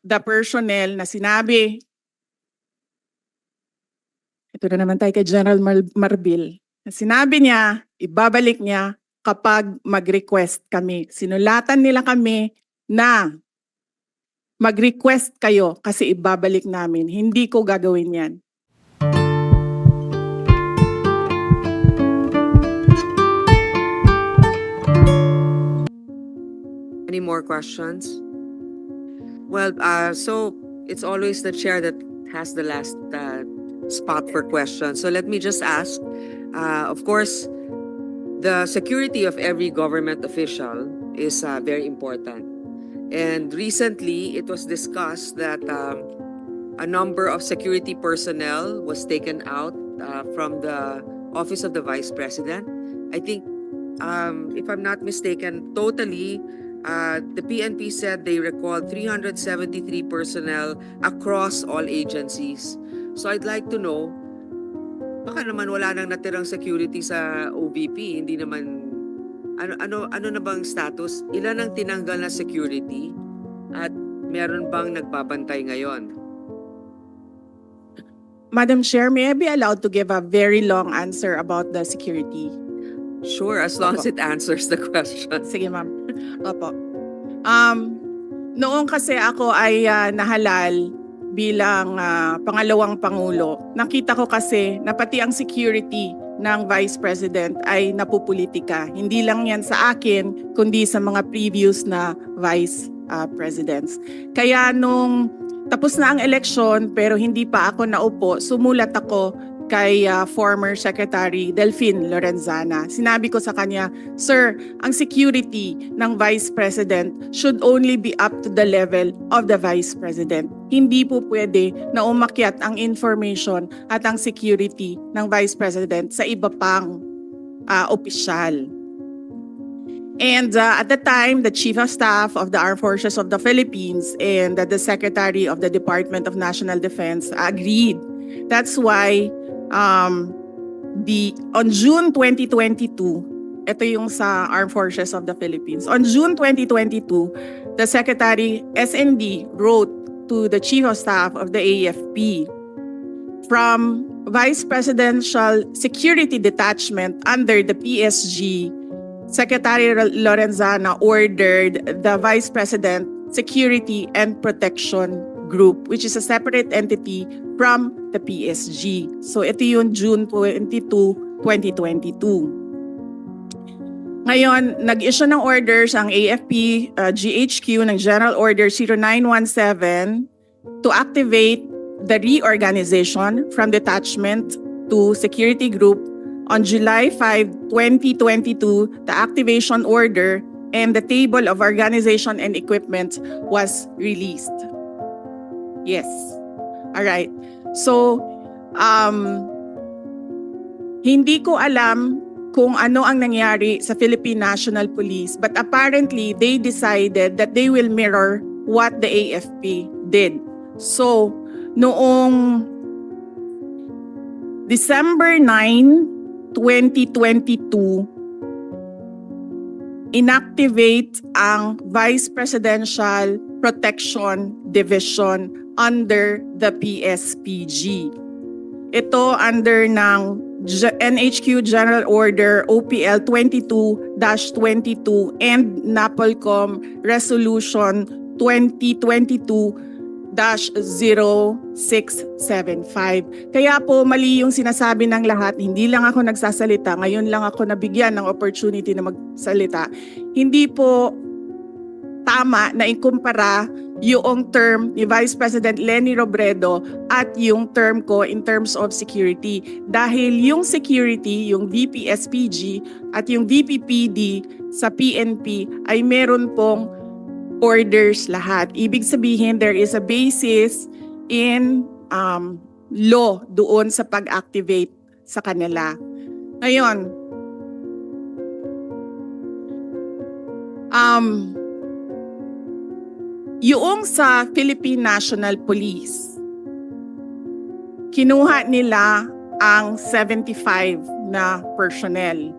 the personnel na sinabi, ito na naman tayo kay General Marbil, na sinabi niya, ibabalik niya kapag mag-request kami. Sinulatan nila kami na mag-request kayo kasi ibabalik namin. Hindi ko gagawin yan. Any more questions? Well, so it's always the chair that has the last spot for questions. So let me just ask, of course, the security of every government official is very important. And recently, it was discussed that a number of security personnel was taken out from the Office of the Vice President. I think, if I'm not mistaken, totally, the PNP said they recalled 373 personnel across all agencies. So I'd like to know, baka naman wala nang natirang security sa OVP, hindi naman, ano na bang status? Ilan ang tinanggal na security at meron bang nagbabantay ngayon? Madam Chair, may I be allowed to give a very long answer about the security? Sure, as long as it answers the question. Sige, ma'am. Opo. Noong kasi ako ay nahalal bilang pangalawang Pangulo, nakita ko kasi na pati ang security ng Vice President ay napupolitika. Hindi lang yan sa akin, kundi sa mga previous na Vice Presidents. Kaya nung tapos na ang eleksyon pero hindi pa ako naupo, sumulat ako kay former Secretary Delfin Lorenzana. Sinabi ko sa kanya, Sir, ang security ng Vice President should only be up to the level of the Vice President. Hindi po pwede na umakyat ang information at ang security ng Vice President sa iba pang opisyal. And at the time, the Chief of Staff of the Armed Forces of the Philippines and the Secretary of the Department of National Defense agreed. That's why on June 2022, ito yung sa Armed Forces of the Philippines. On June 2022, the Secretary SND wrote to the Chief of Staff of the AFP, from Vice Presidential Security Detachment under the PSG, Secretary Lorenzana ordered the Vice President Security and Protection Group, which is a separate entity from the PSG. So ito yung June 22, 2022. Ngayon, nag-issue ng orders ang AFP GHQ ng General Order 0917 to activate the reorganization from detachment to security group. On July 5, 2022, the activation order and the table of organization and equipment was released. Yes. All right. So, hindi ko alam kung ano ang nangyari sa Philippine National Police, but apparently they decided that they will mirror what the AFP did. So, noong December 9, 2022, inactivate ang Vice Presidential Protection Division under the PSPG. Ito under ng NHQ General Order OPL 22-22 and NAPOLCOM Resolution 2022-0675. Kaya po mali yung sinasabi ng lahat, hindi lang ako nagsasalita, ngayon lang ako nabigyan ng opportunity na magsalita. Hindi po tama na ikumpara yung term ni Vice President Leni Robredo at yung term ko in terms of security. Dahil yung security, yung VP-SPG at yung VP-PD sa PNP ay meron pong orders lahat. Ibig sabihin, there is a basis in law doon sa pag-activate sa kanila. Ngayon, yung sa Philippine National Police, kinuha nila ang 75 na personnel.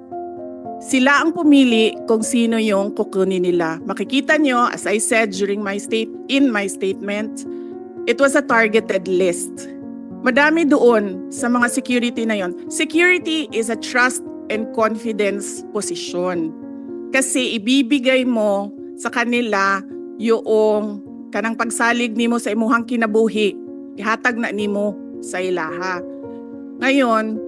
Sila ang pumili kung sino yung kukunin nila. Makikita nyo, as I said in my statement, it was a targeted list. Madami doon sa mga security na yon. Security is a trust and confidence position. Kasi ibibigay mo sa kanila yung kanang pagsalig nimo sa imuhang kinabuhi. Ihatag na nimo sa ilaha. Ngayon,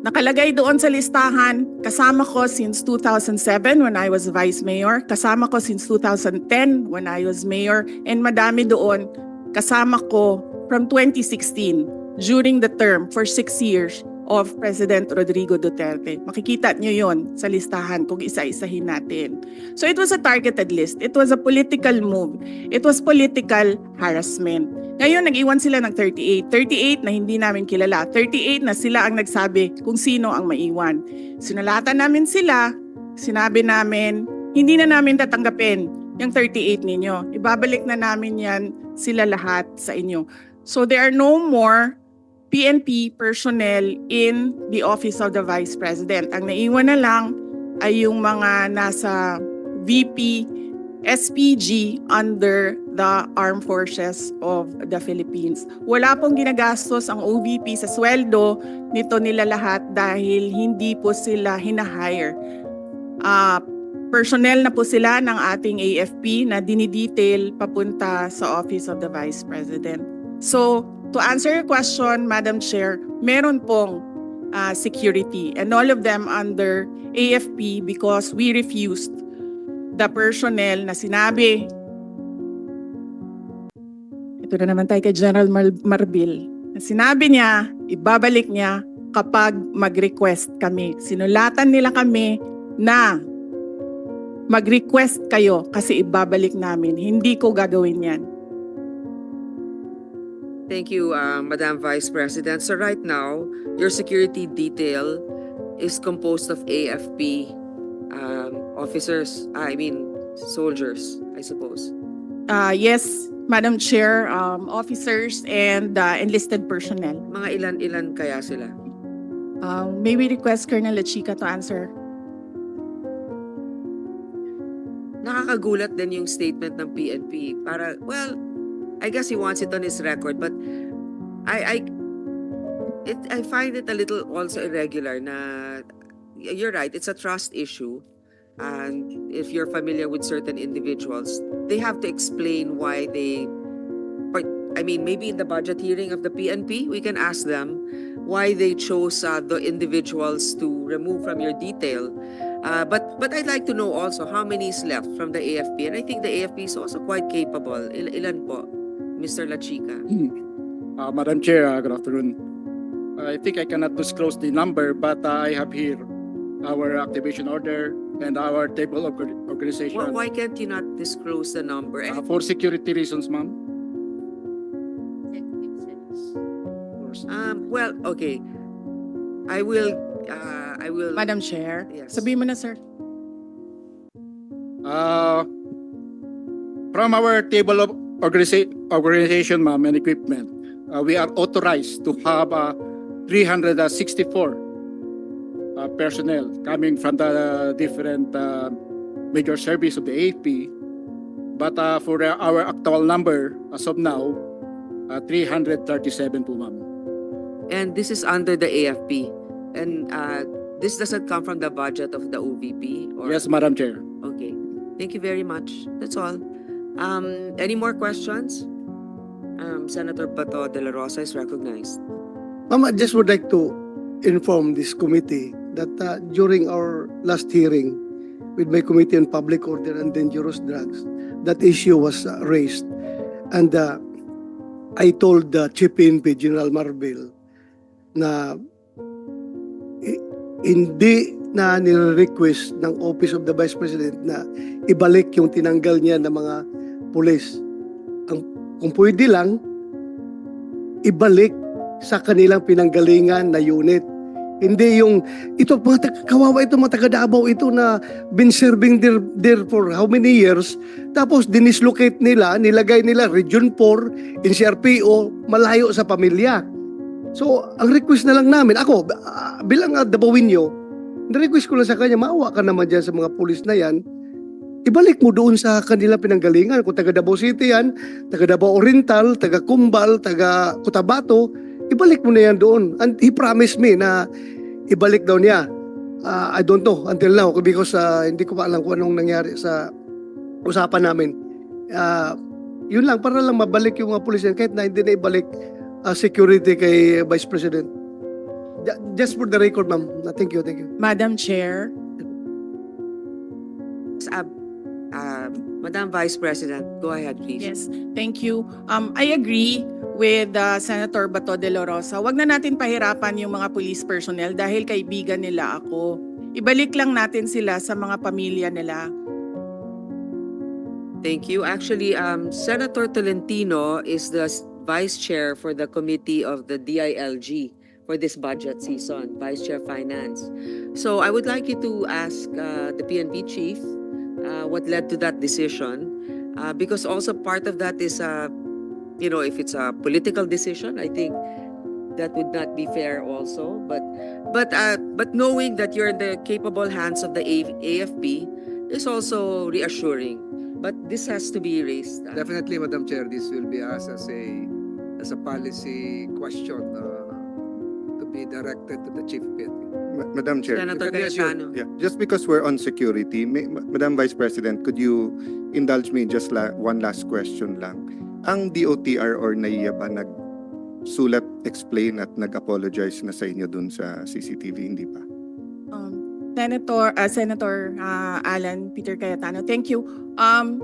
nakalagay doon sa listahan, kasama ko since 2007 when I was vice mayor, kasama ko since 2010 when I was mayor, and madami doon kasama ko from 2016 during the term for 6 years of President Rodrigo Duterte. Makikita nyo yon sa listahan kung isa-isahin natin. So it was a targeted list. It was a political move. It was political harassment. Ngayon, nag-iwan sila ng 38. 38 na hindi namin kilala. 38 na sila ang nagsabi kung sino ang maiwan. Sinalatan namin sila. Sinabi namin, hindi na namin tatanggapin yung 38 ninyo. Ibabalik na namin yan sila lahat sa inyo. So there are no more PNP personnel in the Office of the Vice President. Ang naiwan na lang ay yung mga nasa VP, SPG under the Armed Forces of the Philippines. Wala pong ginagastos ang OVP sa sweldo nito nila lahat dahil hindi po sila hinahire. Personnel na po sila ng ating AFP na dinidetail papunta sa Office of the Vice President. So, to answer your question, Madam Chair, meron pong security and all of them under AFP because we refused the personnel na sinabi. Ito na naman tayo kay General Marbil. Na sinabi niya, ibabalik niya kapag mag-request kami. Sinulatan nila kami na mag-request kayo kasi ibabalik namin. Hindi ko gagawin yan. Thank you, Madam Vice President. So right now, your security detail is composed of AFP officers, soldiers, I suppose. Yes, Madam Chair, officers and enlisted personnel. Mga ilan-ilan kaya sila? May we request Colonel Lachica to answer? Nakakagulat din yung statement ng PNP. I guess he wants it on his record, but I find it a little also irregular na you're right, it's a trust issue. And if you're familiar with certain individuals, they have to explain why maybe in the budget hearing of the PNP, we can ask them why they chose the individuals to remove from your detail. But I'd like to know also how many is left from the AFP. And I think the AFP is also quite capable. Ilan po, Mr. Lachica? Madam Chair, good afternoon. I think I cannot disclose the number, but I have here our activation order and our table of organization. Why can't you not disclose the number? For security reasons, ma'am. Well, okay. I will. Madam Chair, Yes. sabihin mo na, sir. From our table of organization, ma'am, and equipment, we are authorized to have 364 personnel coming from the different major service of the AFP. But for our actual number, as of now, 337 po, ma'am. And this is under the AFP. And this doesn't come from the budget of the OVP? Or? Yes, Madam Chair. Okay. Thank you very much. That's all. Any more questions? Senator Bato de la Rosa is recognized. Ma'am, I just would like to inform this committee that during our last hearing with my Committee on Public Order and Dangerous Drugs, that issue was raised. And I told Chief PNP, General Marbil, na hindi na nire-request ng Office of the Vice President na ibalik yung tinanggal niya ng mga pulis. Kung pwede lang, ibalik sa kanilang pinanggalingan na unit. Hindi yung, ito, kawawa ito, mga taga-Davao ito na been serving there for how many years, tapos dinislocate nila, nilagay nila Region 4, NCRPO, malayo sa pamilya. So, ang request na lang namin, ako, bilang Davaoenyo, Nirequest ko lang sa kanya, maawa ka naman dyan sa mga pulis na yan. Ibalik mo doon sa kanila pinanggalingan. Kung taga Davao City yan, taga Davao Oriental, taga Cumbal, taga Cotabato, ibalik mo na yan doon. And he promised me na ibalik daw niya. I don't know until now because hindi ko pa alam kung anong nangyari sa usapan namin. Yun lang, para lang mabalik yung mga pulis yan kahit na hindi na ibalik security kay Vice President. Just for the record, ma'am. Thank you, thank you. Madam Chair. Madam Vice President, go ahead, please. Yes, thank you. I agree with Senator Bato de la Rosa. Wag na natin pahirapan yung mga police personnel dahil kaibigan nila ako. Ibalik lang natin sila sa mga pamilya nila. Thank you. Actually, Senator Tolentino is the Vice Chair for the Committee of the DILG for this budget season, Vice Chair Finance. So I would like you to ask the PNP Chief what led to that decision, because also part of that is, if it's a political decision, I think that would not be fair also. But knowing that you're in the capable hands of the AFP is also reassuring. But this has to be raised. Definitely, Madam Chair, this will be asked as a policy question to be directed to the Chief PNP. Madam Chair, Senator Cayetano. yeah, just because we're on security, Madam Vice President, could you indulge me just one last question lang? Ang DOTR or NAIA ba nagsulat, explain at nag-apologize na sa inyo dun sa CCTV, hindi pa? Senator Alan Peter Cayetano, thank you.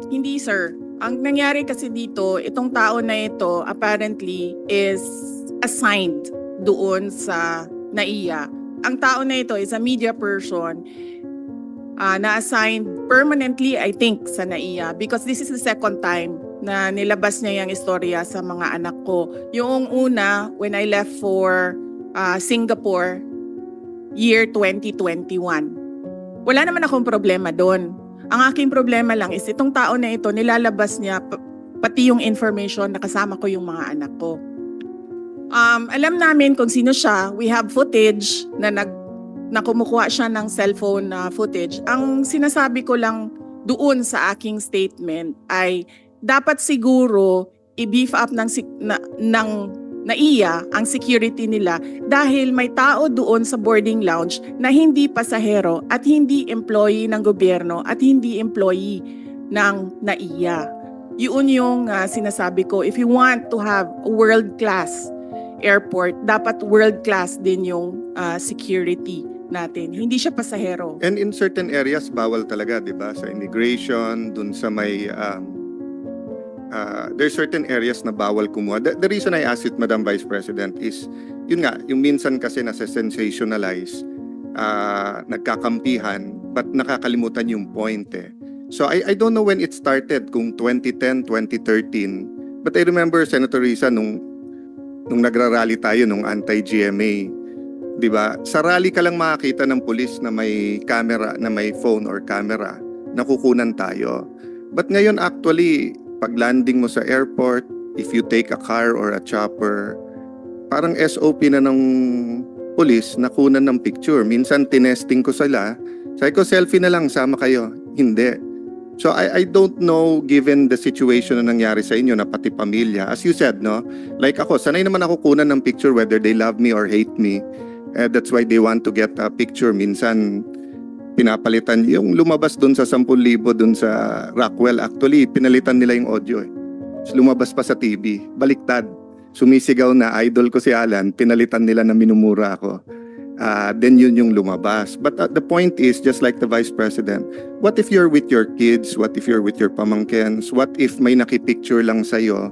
Hindi sir. Ang nangyari kasi dito, itong tao na ito apparently is assigned doon sa NAIA. Ang tao na ito is a media person na-assigned permanently, I think, sa NAIA because this is the second time na nilabas niya yung istorya sa mga anak ko. Yung una, when I left for Singapore, year 2021. Wala naman akong problema doon. Ang aking problema lang is itong tao na ito, nilalabas niya pati yung information na kasama ko yung mga anak ko. Alam namin kung sino siya. We have footage na kumukuha siya ng cellphone footage. Ang sinasabi ko lang doon sa aking statement ay dapat siguro i-beef up ng NAIA ang security nila dahil may tao doon sa boarding lounge na hindi pasahero at hindi employee ng gobyerno at hindi employee ng NAIA. Yun yung sinasabi ko. If you want to have a world-class airport, dapat world-class din yung security natin. Hindi siya pasahero. And in certain areas, bawal talaga, di ba? Sa immigration, dun sa may... there's certain areas na bawal kumuha. The reason I asked it, Madam Vice President, is yun nga, yung minsan kasi nasa-sensationalize, nagkakampihan, but nakakalimutan yung point eh. So I don't know when it started, kung 2010, 2013, but I remember, Senator Risa, nung nagrarally tayo, nung anti-GMA, di ba? Sa rally ka lang makakita ng pulis na may camera, na may phone or camera, nakukunan tayo. But ngayon actually, pag landing mo sa airport, if you take a car or a chopper, parang SOP na ng pulis, nakunan ng picture. Minsan tinesting ko sila, sabi ko selfie na lang, sama kayo. Hindi. So I don't know, given the situation na nangyari sa inyo na pati pamilya, as you said, no? Like ako, sanay naman ako kunan ng picture whether they love me or hate me. That's why they want to get a picture. Minsan, pinapalitan yung lumabas dun sa 10,000 dun sa Rockwell. Actually, pinalitan nila yung audio eh. So, lumabas pa sa TV. Baliktad. Sumisigaw na idol ko si Alan, pinalitan nila na minumura ako. Then yun yung lumabas. But the point is, just like the Vice President, what if you're with your kids? What if you're with your pamangkens? What if may nakipicture lang sa'yo?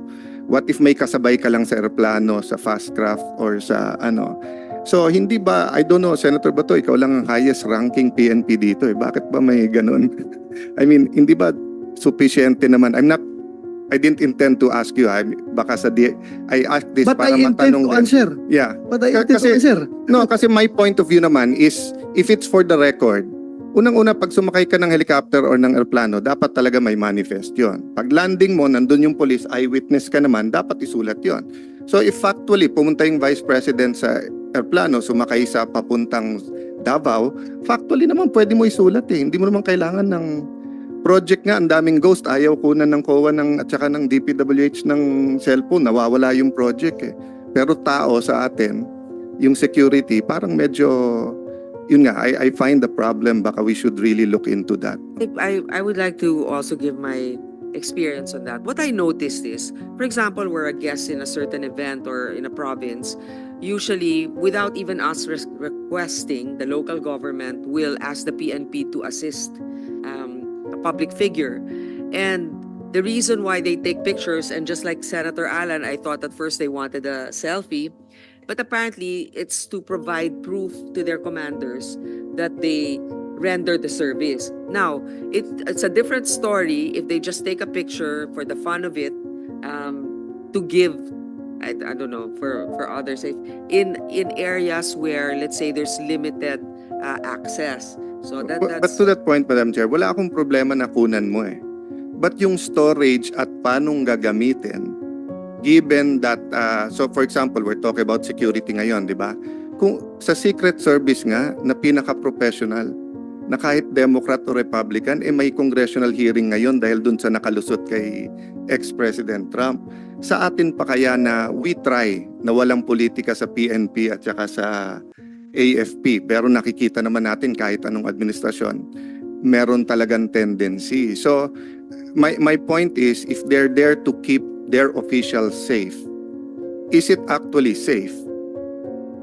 What if may kasabay ka lang sa aeroplano, sa Fastcraft, or sa ano? So, hindi ba, I don't know, Senator Bato, ikaw lang ang highest ranking PNP dito eh. Bakit ba may ganun? I mean, hindi ba sufficiente naman? I didn't intend to ask you. Baka I asked this But para I intend matanong to din. answer. Yeah. But I intend to answer. No, kasi my point of view naman is, if it's for the record, unang-una, pag sumakay ka ng helicopter or ng aeroplano, dapat talaga may manifest yon. Pag landing mo, nandun yung police, eyewitness ka naman, dapat isulat yon. So if factually, pumunta yung Vice President sa aeroplano, sumakay sa papuntang Davao, factually naman pwede mo isulat eh. Hindi mo naman kailangan ng project nga, ang daming ghost, ayaw kunan ng COA at saka ng DPWH ng cellphone, nawawala yung project eh. Pero tao sa atin, yung security, parang medyo, yun nga, I find the problem, baka we should really look into that. I would like to also give my experience on that. What I noticed is, for example, we're a guest in a certain event or in a province, usually without even us requesting, the local government will ask the PNP to assist a public figure. And the reason why they take pictures, and just like Senator Alan, I thought at first they wanted a selfie, but apparently it's to provide proof to their commanders that they render the service. Now, it's a different story if they just take a picture for the fun of it, to give, I don't know, for others, in areas where, let's say, there's limited access. So But that's to that point, Madam Chair, wala akong problema na kunan mo eh. But yung storage at paanong gagamitin, given that, so for example, we're talking about security ngayon, di ba? Kung sa Secret Service nga, na pinaka-professional, na kahit Democrat o Republican, may congressional hearing ngayon dahil dun sa nakalusot kay ex-President Trump. Sa atin pa kaya na we try na walang politika sa PNP at saka sa AFP, pero nakikita naman natin kahit anong administrasyon, meron talagang tendency. So, my point is, if they're there to keep their officials safe, is it actually safe?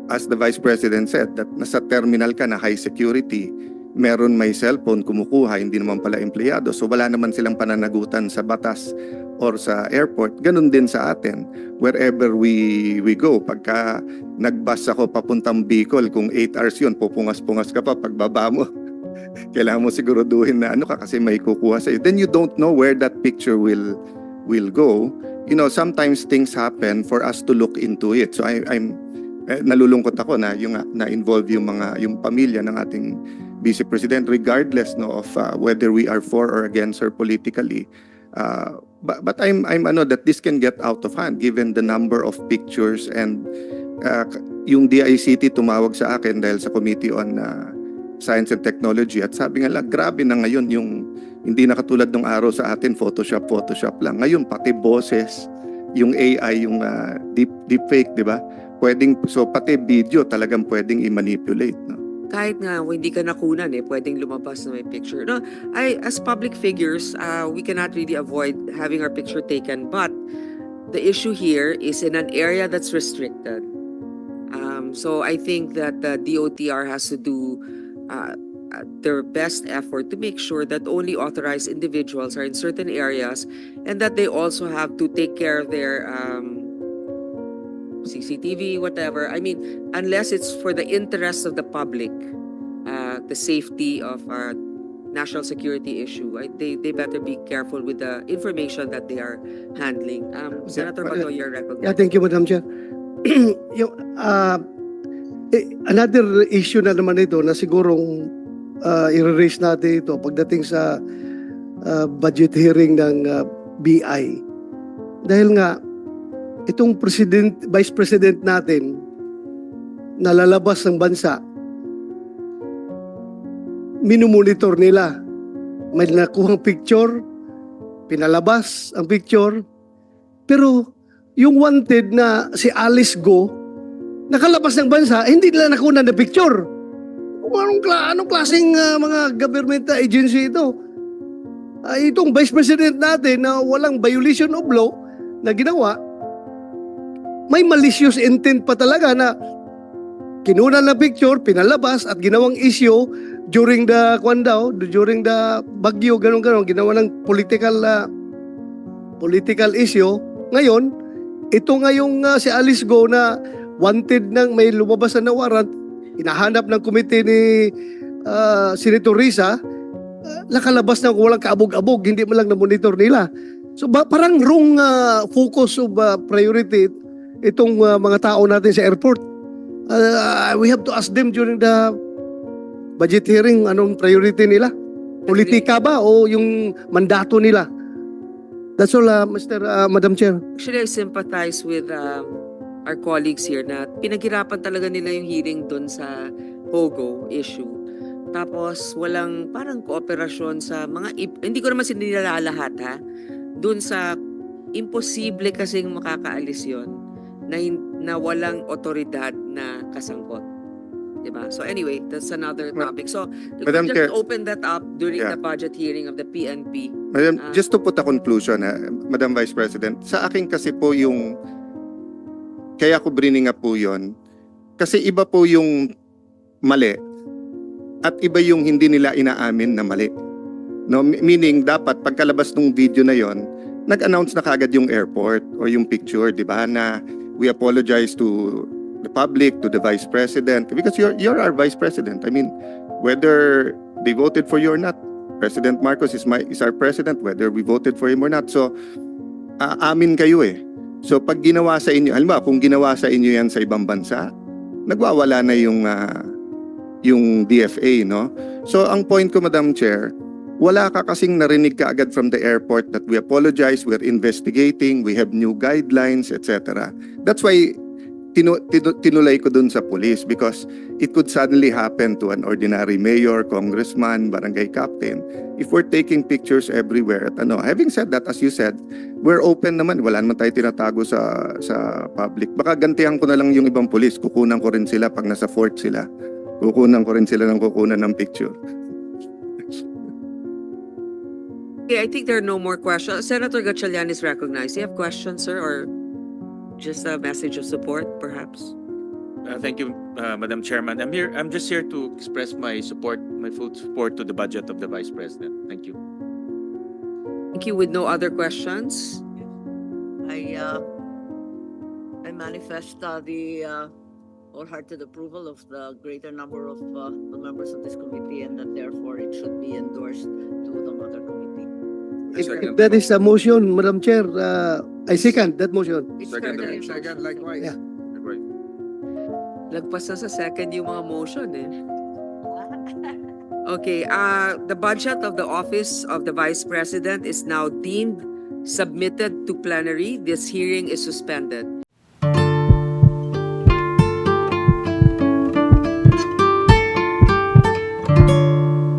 As the Vice President said, that nasa terminal ka na high security, meron may cellphone, kumukuha, hindi naman pala empleyado. So wala naman silang pananagutan sa batas or sa airport. Ganun din sa atin. Wherever we go, pagka nagbus ako papuntang Bicol, kung 8 hours yun, pupungas-pungas ka pa pagbaba mo. Kailangan mo siguraduhin na ano ka kasi may kukuha sa'yo. Then you don't know where that picture will go. You know, sometimes things happen for us to look into it. So I'm nalulungkot ako na yung na-involve yung pamilya ng ating Vice President, regardless of whether we are for or against her politically. But I'm that this can get out of hand given the number of pictures, and yung DICT tumawag sa akin dahil sa Committee on Science and Technology, at sabi nga lang, grabe na ngayon yung hindi na katulad ng araw sa atin, Photoshop lang. Ngayon pati boses, yung AI, yung deepfake, di ba? So pati video talagang pwedeng i-manipulate, no? kahit nga hindi ka nakunan pwedeng lumabas na may picture. No, as public figures, we cannot really avoid having our picture taken, but the issue here is in an area that's restricted. So I think that the DOTR has to do their best effort to make sure that only authorized individuals are in certain areas, and that they also have to take care of their CCTV, whatever. I mean, unless it's for the interest of the public, the safety of our national security issue, they better be careful with the information that they are handling. Senator Bato, you're recognized. Yeah, thank you, Madam Chair. Yung, another issue na naman ito na sigurong i-raise natin ito pagdating sa budget hearing ng BI. Dahil nga, itong Vice President natin na lalabas ng bansa, minumonitor nila. May nakuhang picture, pinalabas ang picture, pero yung wanted na si Alice Go, nakalabas ng bansa, hindi nila nakuha na picture. Anong klaseng mga government agency ito? Itong Vice President natin na walang violation of law na ginawa, may malicious intent pa talaga na kinunan na picture, pinalabas at ginawang issue during the bagyo, ganun-ganun, ginawa ng political issue. Ngayon, ito ngayong si Alice Go na wanted ng may lumabas na warrant, hinahanap ng komite ni Senator Risa, nakalabas na walang kaabog-abog, hindi mo lang na-monitor nila. So parang wrong focus of priority itong mga tao natin sa airport. We have to ask them during the budget hearing, anong priority nila? Politika ba o yung mandato nila? That's all, Madam Chair. Actually, I sympathize with our colleagues here na pinaghirapan talaga nila yung hearing doon sa POGO issue. Tapos walang parang kooperasyon sa mga, hindi ko naman sinilala lahat ha, dun sa imposible kasing makakaalis yon na walang otoridad na kasangkot. Diba? So anyway, that's another topic. So we Madam just Chair. open that up during Yeah. the budget hearing of the PNP. Madam, Ah. just to put a conclusion, Madam Vice President, sa akin kasi po yung, kaya ko bringing up po yun, kasi iba po yung mali at iba yung hindi nila inaamin na mali. No, meaning dapat pagkalabas ng video na yon, nag-announce na kagad yung airport or yung picture, di ba, na we apologize to the public, to the Vice President, because you're our Vice President. I mean, whether they voted for you or not, President Marcos is our president, whether we voted for him or not. So, amin kayo eh. So, pag ginawa sa inyo, halimbawa, kung ginawa sa inyo yan sa ibang bansa, nagwawala na yung DFA, no? So, ang point ko, Madam Chair, wala ka kasing narinig ka agad from the airport that we apologize, we're investigating, we have new guidelines, etc. That's why tinulay ko dun sa police, because it could suddenly happen to an ordinary mayor, congressman, barangay captain if we're taking pictures everywhere. At having said that, as you said, we're open naman, wala naman tayo tinatago sa public. Baka gantihan ko na lang yung ibang police, kukunan ko rin sila pag nasa fort sila. Kukunan ko rin sila ng kukunan ng picture. Okay, I think there are no more questions. Senator Gatchalian is recognized. Do you have questions, sir, or just a message of support, perhaps? Thank you, Madam Chairman. I'm just here to express my support, my full support to the budget of the Vice President. Thank you. Thank you. With no other questions? I manifest the wholehearted approval of the greater number of the members of this committee, and that therefore it should be endorsed to the mother committee. If that is a motion, Madam Chair, I second that motion. It's Second, very- second, likewise. Yeah. Lagpas na sa second yung mga motion eh. Okay, the budget of the Office of the Vice President is now deemed submitted to plenary. This hearing is suspended.